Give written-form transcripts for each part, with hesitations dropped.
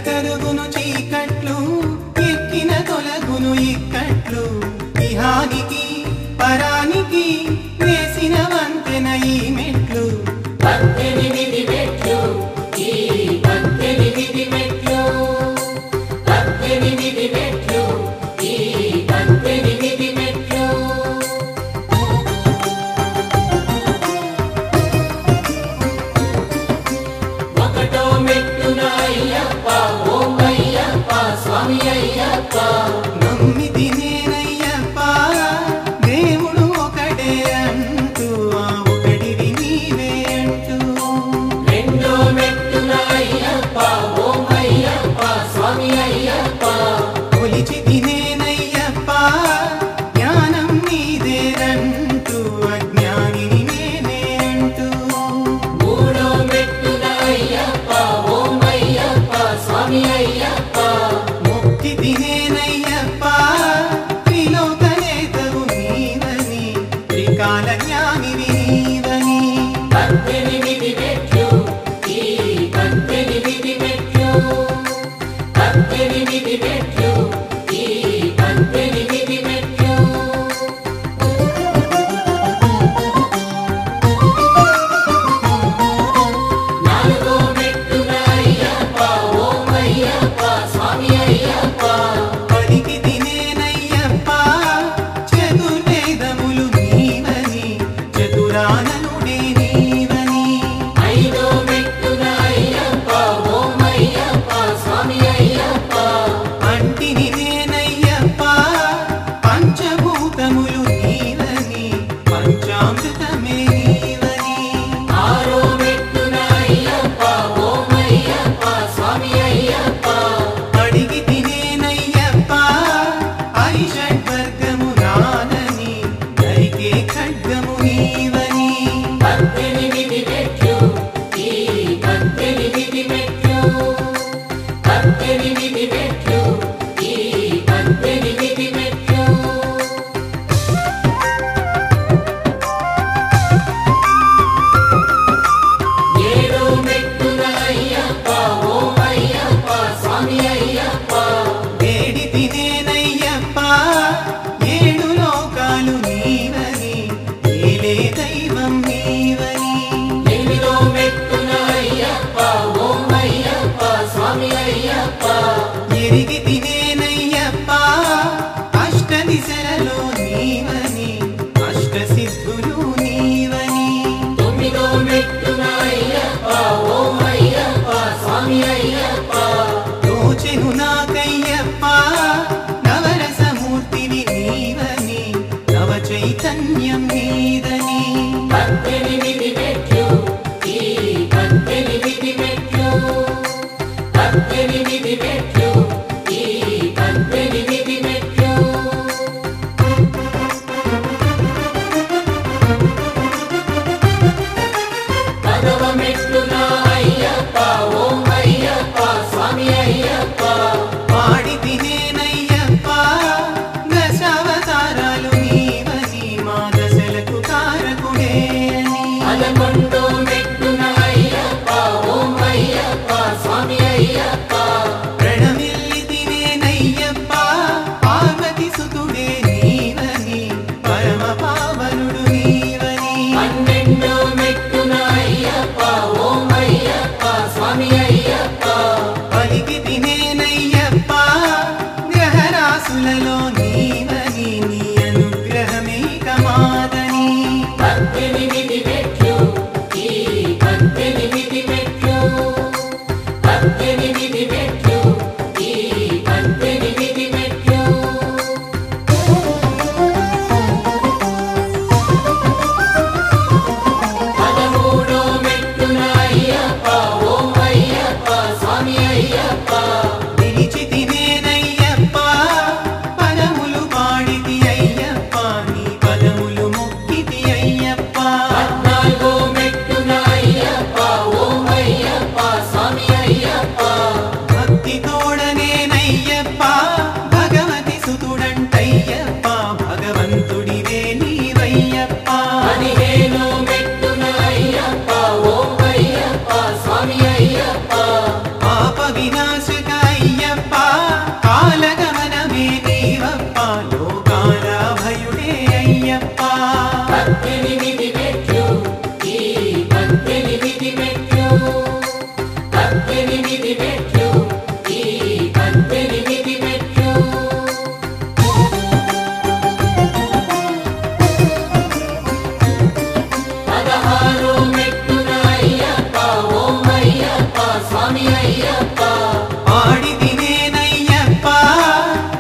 కరుగును చీకట్లు ఎక్కిన తొలగును ఇక్కట్లు ఇహానికి పరానికి వేసిన వంతెన ఈ మెట్లు 18 మెట్లు ఈ 18 మెట్లు 18 మెట్లు ఈ 18 మెట్లు ఒకటో మెట్టున అయ్యప్ప ఓం అయ్యప్ప స్వామి అయ్యప్ప నమ్మితి నేనయ్యప్ప దేవుడు ఒకడే అంటూ ఆ ఒకడివి నీవే అంటూ రెండో మెట్టున అయ్యప్ప ఓం అయ్యప్ప స్వామి అయ్యప్ప కొలిచితి నేనయ్యప్ప జ్ఞానం నీదేనంటూ అజ్ఞానిని నేనే అంటూ మూడో మెట్టున అయ్యప్ప ఓం అయ్యప్ప స్వామి అయ్యప్ప ముక్తితి నేనయ్యప్ప త్రిలోకనేతవు నీవని త్రికాల జ్ఞానివి నీవని 18 మెట్లు ఈ 18 మెట్లు 18 మెట్లు ఈ 18 మెట్లు నాలుగో మెట్టున అయ్యప్ప ఓం అయ్యప్ప స్వామి అయ్యప్ప పలికితి నేనయ్యప్ప చతుర్వేదములు నీవని చతురాననుడే నీవని ఐదో మెట్టున అయ్యప్ప ఓం అయ్యప్ప స్వామి అయ్యప్ప అంటిని నేనయ్యప్ప పంచభూతములు నీవని పంచామృతమే నీవని ఆరో మెట్టున అయ్యప్ప ఓం అయ్యప్ప స్వామి అయ్యప్ప అడిగితి నేనయ్యప్ప ఐషడ్వర్గము రానని దరికే ఖడ్గము నీవని 18 మెట్లు ఈ 18 మెట్లు 18 మెట్లు ఈ 18 మెట్లు ఏడో మెట్టున అయ్యప్ప ఓం అయ్యప్ప స్వామి అయ్యప్ప వేడితి నేనయ్యప్ప ఏడు లోకాలు నీవని ఏలే దైవం నీవని ఎనిమిదో మెట్టున అయ్యప్ప ఓం అయ్యప్ప స్వామి అయ్యప్ప ఎరిగితి నేనయ్యప్ప అష్ట దిశలలో నీవని అష్ట సిద్ధులు నీవని తొమ్మిదో మెట్టున అయ్యప్ప ఓం అయ్యప్ప స్వామి అయ్యప్ప తోచెను నాకయ్యప్ప నవరసమూర్తివి నీవని నవ చైతన్యం నీదని 18 మెట్లు ఈ 18 మెట్లు 18 మెట్లు ఈ 18 మెట్లు పదవ మెట్టున అయ్యప్ప ఓం అయ్యప్ప స్వామి అయ్యప్ప పాడితి నేనయ్యప్ప దశావతారాలు నీవని మా దశలకు తారకుడే అని 11 మెట్టున అయ్యప్ప ఓం అయ్యప్ప స్వామి అయ్యప్ప ప్రణమిల్లితి నేనయ్యప్ప పార్వతి సుతుడే నీవని పరమ పావనుడు నీవని 12 మెట్టున అయ్యప్ప ఓం అయ్యప్ప స్వామి అయ్యప్ప పలికితి నేనయ్యప్ప గ్రహరాశులలో నీవని నీ అనుగ్రహమే కమాదని 18 మెట్లు ఈ 18 మెట్లు 18 మెట్లు ఈ 18 మెట్లు పదమూడో మెట్టున అయ్యప్ప ఓం అయ్యప్ప స్వామి అయ్యప్ప వినాశక అయ్యప్ప కాలగమనమే నీవప్ప లోకాల భయుడే అయ్యప్ప 18 మెట్లు ఈ 18 మెట్లు 18 మెట్లు ఈ 18 మెట్లు 16 మెట్టున అయ్యప్ప ఓం అయ్యప్ప స్వామి అయ్యప్ప ఆడి తినేనయ్యప్ప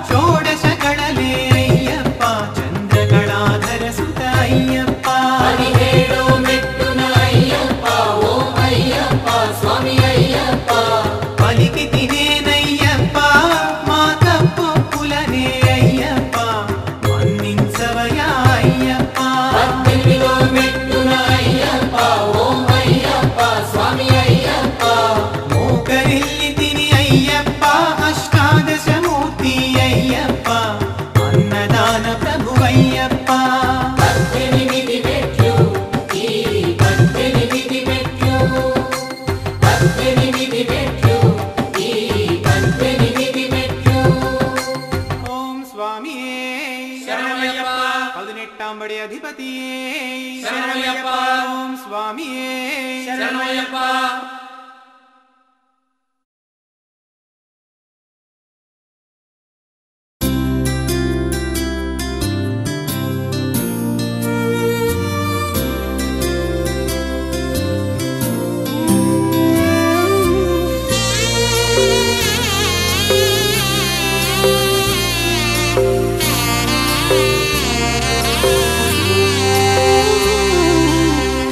షోడశ కళలే అయ్యప్ప చంద్రకళాధర సుత అయ్యప్ప 17 మెట్టున అయ్యప్ప ఓం అయ్యప్ప స్వామి అయ్యప్ప పలికి తినేనయ్యప్ప మా తప్పులనే అయ్యప్ప మన్నించవయా అయ్యప్ప 18 మెట్టున అయ్యప్ప ఓం అయ్యప్ప స్వామి అయ్యప్ప మోకరిల్లి తిని అయ్యప్ప అష్టాదశమూర్తి అయ్యప్ప అన్నదాన ప్రభువయ్యప్ప 18 మెట్లు ఈ 18 మెట్లు 18 మెట్లు ఈ 18 మెట్లు ఓం స్వామియే శరణమయ్యప్ప 18 అధిపతియే శరణమయ్యప్ప ఓం స్వామియే శరణమయ్యప్ప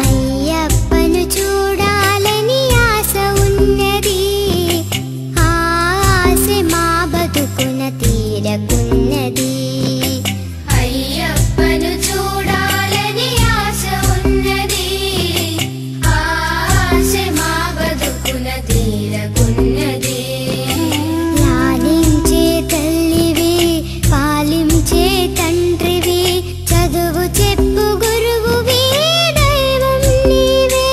అయ్యప్పను చూడాలని ఆశ ఉన్నది ఆ ఆశ మా బతుకున తీరకున్నది అయ్యప్పను చూడాలని ఆశ ఉన్నది ఆ ఆశ మా బతుకున తీరకున్నది లాలించే తల్లివి పాలించే తండ్రివి చదువు చెప్పు గురువువి దైవం నీవే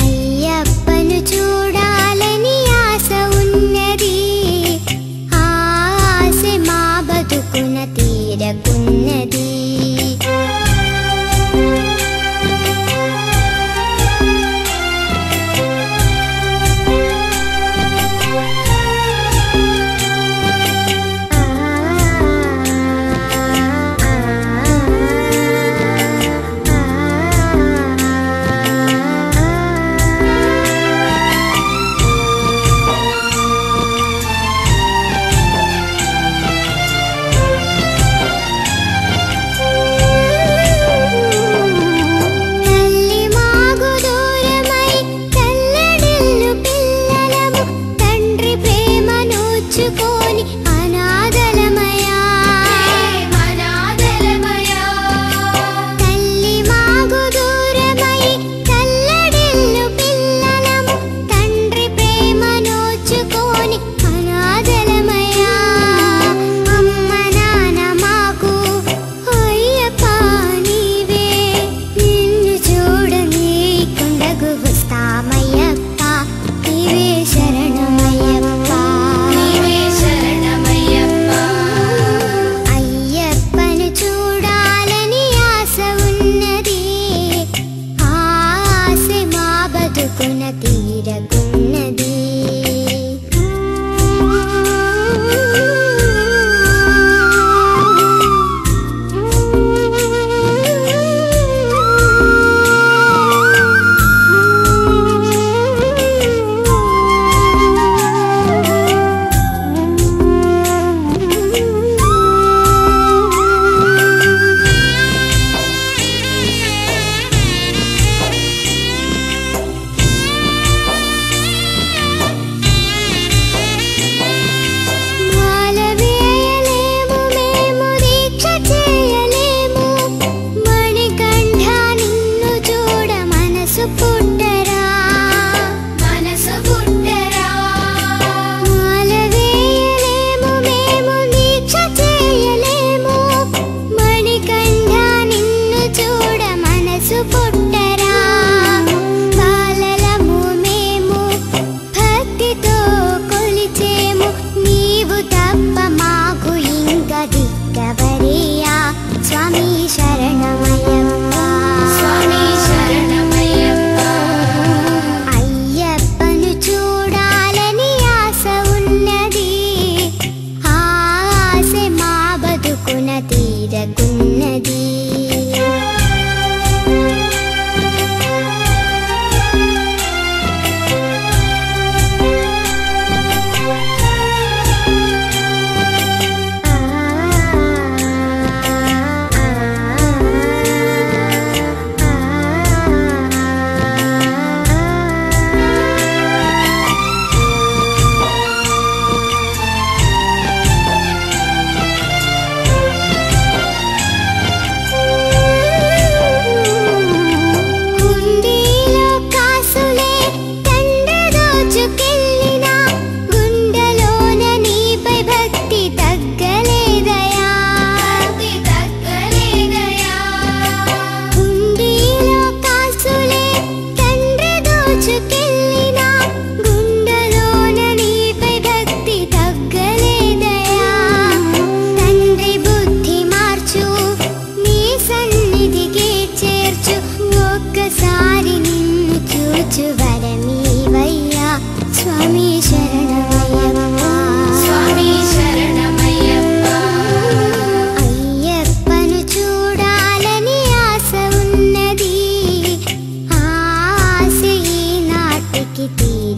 అయ్యప్పను చూడాలని ఆశ ఉన్నది ఆ ఆశ మా బతుకున తీరకున్నది తల్లి మాగు దూరమై తల్లడిల్లు పిల్లలము తండ్రి ప్రేమ నోచుకొని అనాథలమయా తల్లి మాగు దూరమై తల్లడిల్లు పిల్లలము తండ్రి ప్రేమ నోచుకొని అనాథలమయా అమ్మ నాన్న మాకు అయ్యప్ప నీవే నిన్ను చూడని కొండకు వస్తామయ్యప్ప నీవే శరణమయ్యప్ప అయ్యప్పను చూడాలని ఆశ ఉన్నది ఆ ఆశ మా బతుకున తీరకున్నది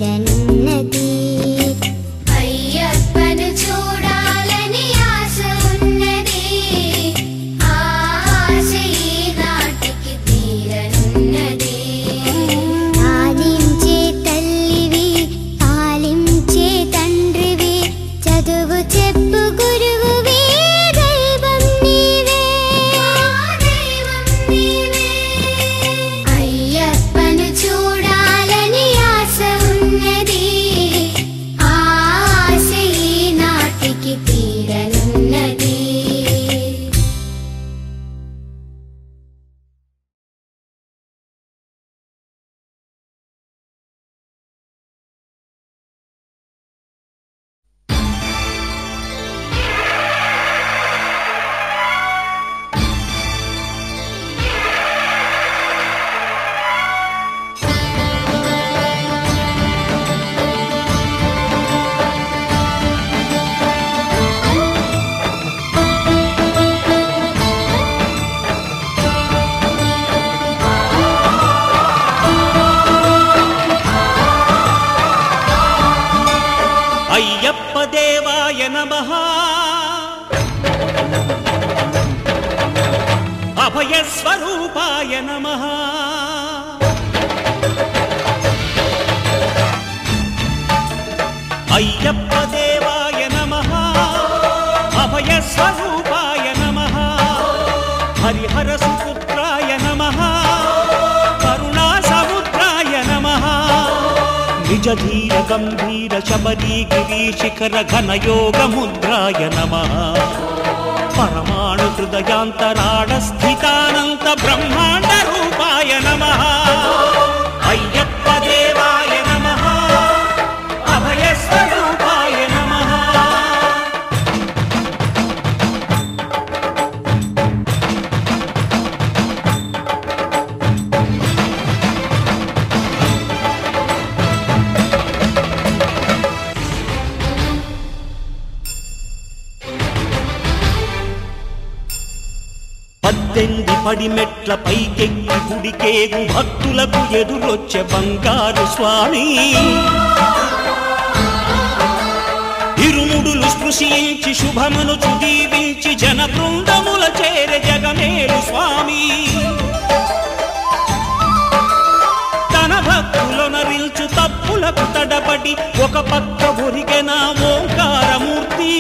తీరనున్నది. అయ్యప్పను చూడాలని ఆశ ఉన్నది, ఆశ ఈనాటికి తీరనున్నది. పాలించే తల్లివి, పాలించే తండ్రివి, చదువు చెప్పు గురువువి, దైవం నీవే, దైవం నీవే. అయ్యప్పను చూడాలని ఆశ ఉన్నది, ఆశ ఈనాటికి తీరనున్నది. అయ్యప్ప దేవాయ నమః, అభయస్వరూపాయ నమః. అయ్యప్ప దేవాయ నమః, అభయస్వరూపాయ నమః. హరిహర సుపుత్రాయ నమః, కరుణా సముద్రాయ నమః. నిజ ధీర గంభీర శబరీ గిరీ శిఖర ఘనయోగ ముద్రాయ నమః. పరమాణు హృదయాంతరాళ స్థితానంత బ్రహ్మాండ రూపాయ నమః. అయ్యప్ప దేవాయ నమః, అభయస్వరూపాయ నమః. పద్దెనిమిది పడిమెట్ల పైకెక్కి గుడికేగు భక్తులకు ఎదురొచ్చే బంగారు స్వామి. ఇరుముడులు స్పృశించి శుభమును దీవించి జన బృందముల చేరే జగమేలు స్వామి. తన భక్తులొనరిల్చు తప్పులకు తడబడి ఒక పక్క ఒరిగెన ఓంకారమూర్తి.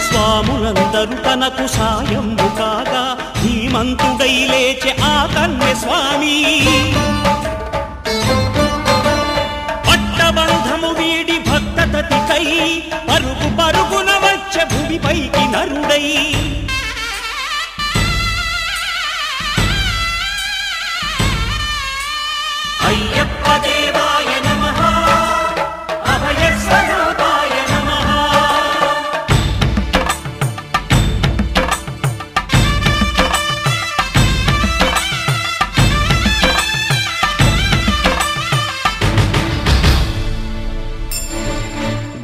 స్వాములందరూ తనకు సాయము కాగా ధీమంతుడై లేచే ఆ కన్య స్వామి. పట్టబంధము వీడి భక్తతతికై పరుగు పరుగున వచ్చే భూమిపైకి నరుడై. అయ్యప్ప దేవాయ నమః, అభయస్వరూపాయ నమః.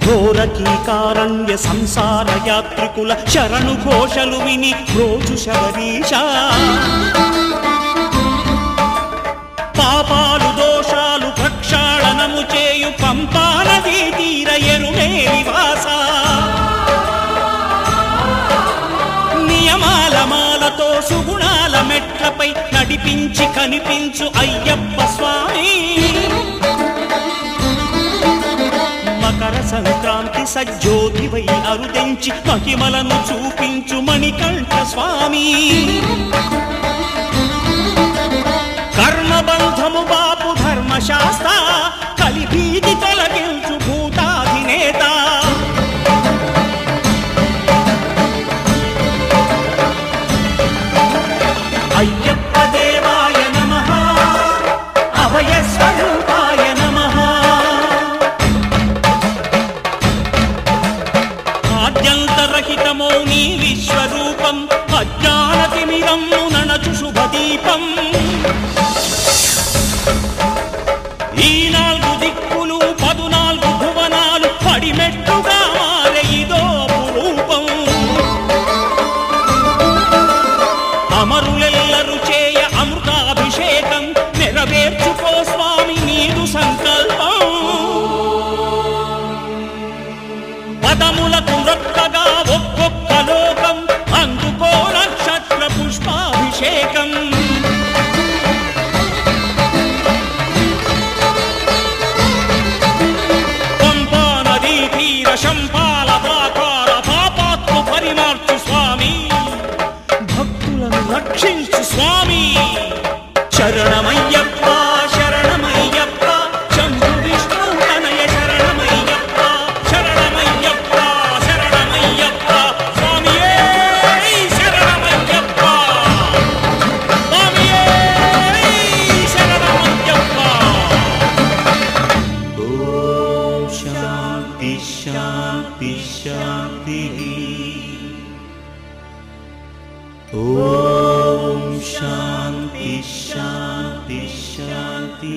ఘోరకీకారణ్య సంసార యాత్రికుల శరణు ఘోషలు విని రోజు శబరీశ. పాపాలు దోషాలు ప్రక్షాళనము చేయు పంపా నదీ తీర ఎరుమేలి వాస. నియమాల మాలతో సుగుణాల మెట్లపై నడిపించి కనిపించు అయ్యప్ప స్వామి. మకర సంక్రాంతి సజ్జోతివై అరుదెంచి మహిమలను చూపించు మణికంఠ స్వామి. కర్మబంధము బాపు ధర్మశాస్త్ర, కలిభీతి తొలగించు భూతాధినేత. అయ్యప్ప దేవాయ నమః, అభయస్వరూపాయ నమః. ఆద్యంతరహితమో నీ విశ్వరూపం, అజ్ఞానతిమిరము ననచు శుభదీపం. ఈ 4 దిక్కులు 14 భువనాలు పడిమెట్టుగా మారే ఇదో అపురూపం. అమరులెల్లరు చేయ అమృతాభిషేకం, వేదం నెరవేర్చుకో స్వామి నీదు సంకల్పం పదములకు రొక్కగా ఒక్కొక్క లోకం అందుకో నక్షత్ర పుష్పాభిషేకం పంపా నదీ తీర శంపాల ప్రాకార పాపాత్మ పరిమార్చు స్వామి భక్తులను రక్షించు స్వామి శరణమయ్యప్ప శరణమయ్యప్ప శంభు విష్ణు తనయ శరణమయ్యప్ప శరణమయ్యప్ప శరణమయ్యప్ప స్వామియే శరణమయ్యప్ప స్వామియే శరణమయ్యప్ప ఓం శాంతి శాంతి శాంతి ఓం శాంతి శాంతి శాంతి